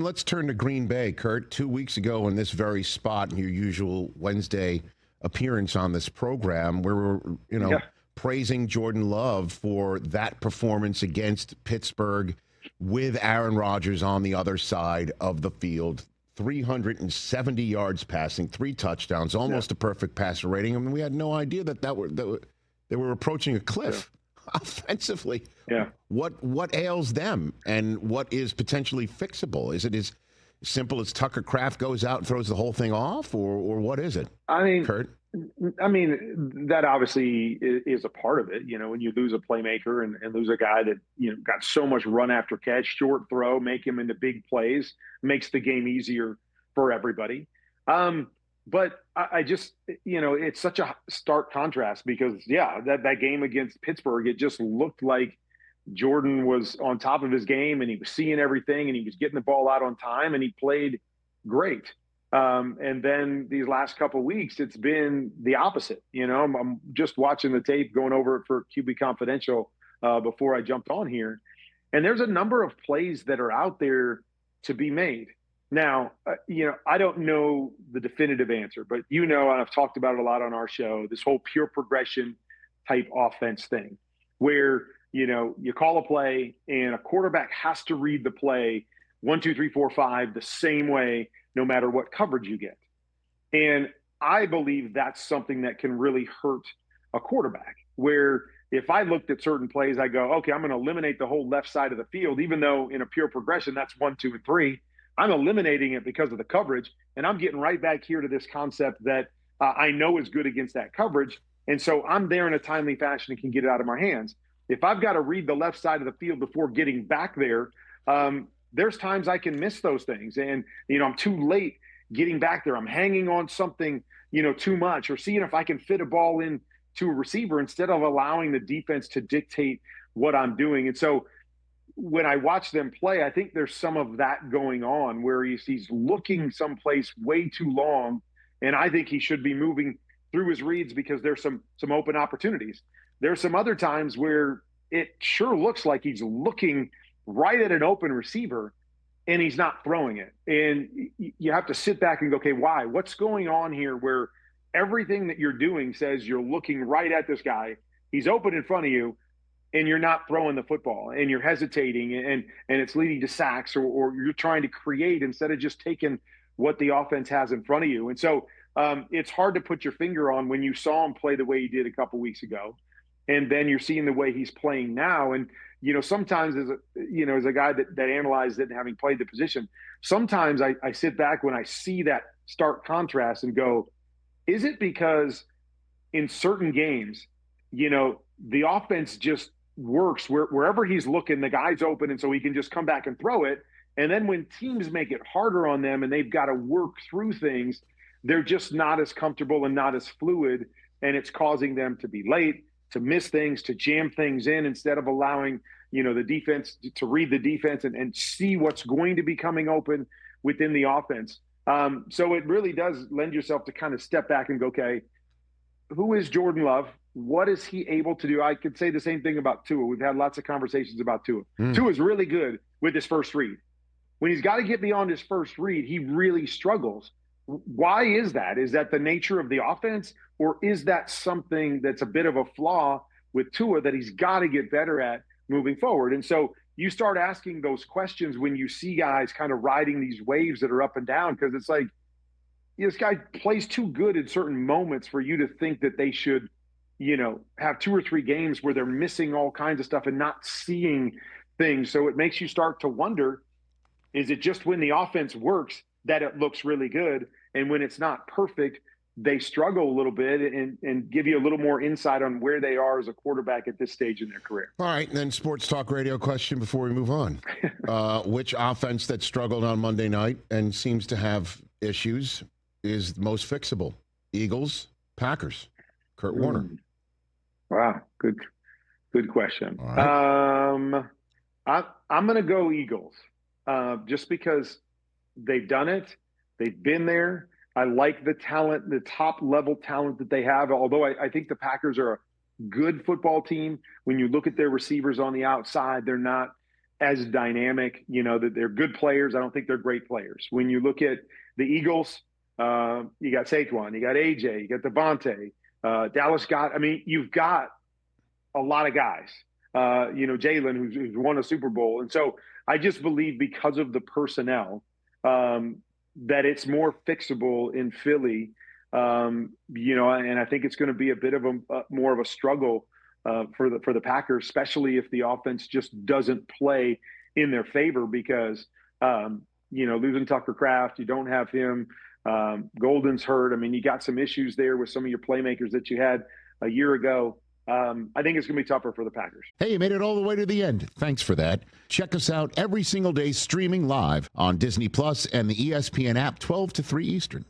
Let's turn to Green Bay, Kurt. 2 weeks ago in this very spot, in your usual Wednesday appearance on this program, we were, praising Jordan Love for that performance against Pittsburgh with Aaron Rodgers on the other side of the field. 370 yards passing, 3 touchdowns, almost a perfect passer rating. I mean, we had no idea that they were approaching a cliff offensively. Yeah. What ails them, and what is potentially fixable? Is it as simple as Tucker Kraft goes out and throws the whole thing off, or what is it? I mean, Kurt? That obviously is a part of it. When you lose a playmaker and lose a guy that, got so much run after catch, short throw, make him into big plays, makes the game easier for everybody. But I just, it's such a stark contrast because, that game against Pittsburgh, it just looked like Jordan was on top of his game and he was seeing everything and he was getting the ball out on time and he played great. And then these last couple of weeks, it's been the opposite. I'm just watching the tape, going over it for QB Confidential before I jumped on here. And there's a number of plays that are out there to be made. Now, I don't know the definitive answer, but and I've talked about it a lot on our show, this whole pure progression type offense thing where, you call a play and a quarterback has to read the play 1, 2, 3, 4, 5 the same way, no matter what coverage you get. And I believe that's something that can really hurt a quarterback, where if I looked at certain plays, I go, okay, I'm going to eliminate the whole left side of the field, even though in a pure progression, that's 1, 2, and 3. I'm eliminating it because of the coverage, and I'm getting right back here to this concept that I know is good against that coverage. And so I'm there in a timely fashion and can get it out of my hands. If I've got to read the left side of the field before getting back there, there's times I can miss those things. And, I'm too late getting back there. I'm hanging on something, too much, or seeing if I can fit a ball in to a receiver instead of allowing the defense to dictate what I'm doing. And so when I watch them play, I think there's some of that going on where he's looking someplace way too long. And I think he should be moving through his reads because there's some open opportunities. There's some other times where it sure looks like he's looking right at an open receiver and he's not throwing it. And you have to sit back and go, okay, why? What's going on here where everything that you're doing says you're looking right at this guy, he's open in front of you, and you're not throwing the football and you're hesitating and it's leading to sacks or you're trying to create instead of just taking what the offense has in front of you. And so it's hard to put your finger on when you saw him play the way he did a couple weeks ago. And then you're seeing the way he's playing now. And, sometimes as a guy that analyzed it and having played the position, sometimes I sit back when I see that stark contrast and go, is it because in certain games, the offense just works wherever he's looking, the guy's open, and so he can just come back and throw it. And then when teams make it harder on them and they've got to work through things, they're just not as comfortable and not as fluid, and it's causing them to be late, to miss things, to jam things in instead of allowing, the defense to read the defense and see what's going to be coming open within the offense. So it really does lend yourself to kind of step back and go, okay, who is Jordan Love? What is he able to do? I could say the same thing about Tua. We've had lots of conversations about Tua. Tua is really good with his first read. When he's got to get beyond his first read, he really struggles. Why is that? Is that the nature of the offense, or is that something that's a bit of a flaw with Tua that he's got to get better at moving forward? And so you start asking those questions when you see guys kind of riding these waves that are up and down, because it's like, this guy plays too good in certain moments for you to think that they should, have 2 or 3 games where they're missing all kinds of stuff and not seeing things. So it makes you start to wonder, is it just when the offense works that it looks really good, and when it's not perfect, they struggle a little bit, and give you a little more insight on where they are as a quarterback at this stage in their career? All right, and then sports talk radio question before we move on. Which offense that struggled on Monday night and seems to have issues is most fixable? Eagles, Packers? Kurt Warner. Wow, good question. All right. I'm going to go Eagles, just because they've done it. They've been there. I like the talent, the top level talent that they have, although I think the Packers are a good football team. When you look at their receivers on the outside, they're not as dynamic. That they're good players. I don't think they're great players. When you look at the Eagles, you got Saquon, you got AJ, you got Devontae, Dallas Scott. I mean, you've got a lot of guys. Jalen, who's won a Super Bowl, and so I just believe because of the personnel that it's more fixable in Philly. And I think it's going to be a bit of more of a struggle for the Packers, especially if the offense just doesn't play in their favor because, losing Tucker Kraft, you don't have him. Golden's hurt. I mean, you got some issues there with some of your playmakers that you had a year ago. I think it's going to be tougher for the Packers. Hey, you made it all the way to the end. Thanks for that. Check us out every single day streaming live on Disney Plus and the ESPN app 12 to 3 Eastern.